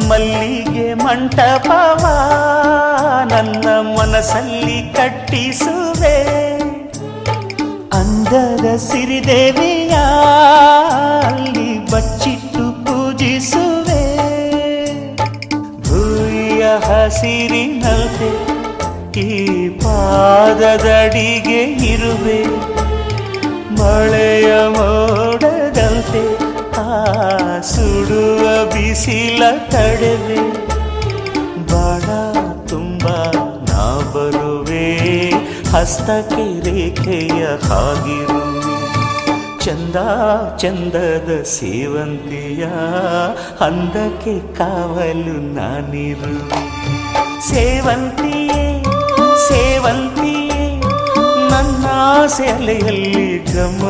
ಮಲ್ಲಿಗೆ ಮಂಟಪವ ನನ್ನ ಮನಸ್ಸಲ್ಲಿ ಕಟ್ಟಿಸುವೆ, ಅಂದದ ಸಿರಿದೇವಿಯ ಅಲ್ಲಿ ಬಚ್ಚಿಟ್ಟು ಪೂಜಿಸುವೆ. ಭೂಯ ಹಸಿರಿನಲ್ತೆ ಈ ಪಾದದಡಿಗೆ ಇರುವೆ, ಮಳೆಯ ಮೋಡದಂತೆ ಆ ಸುಡುವ ಬಿಸಿಲ ತಡೆವೆ. ಬಾಣ ತುಂಬ ನಾ ಬರುವೆ, ಹಸ್ತಕ್ಕೆ ರೇಖೆಯ ಹಾಗಿರುವೆ. ಚಂದ ಚಂದದ ಸೇವಂತಿಯ ಅಂದಕ್ಕೆ ಕಾವಲು ನಾನಿರುವೆ. ಸೇವಂತಿಯೇ ಸೇವಂತಿಯೇ ನನ್ನ ಸೆಲೆಯಲ್ಲಿ ಗಮ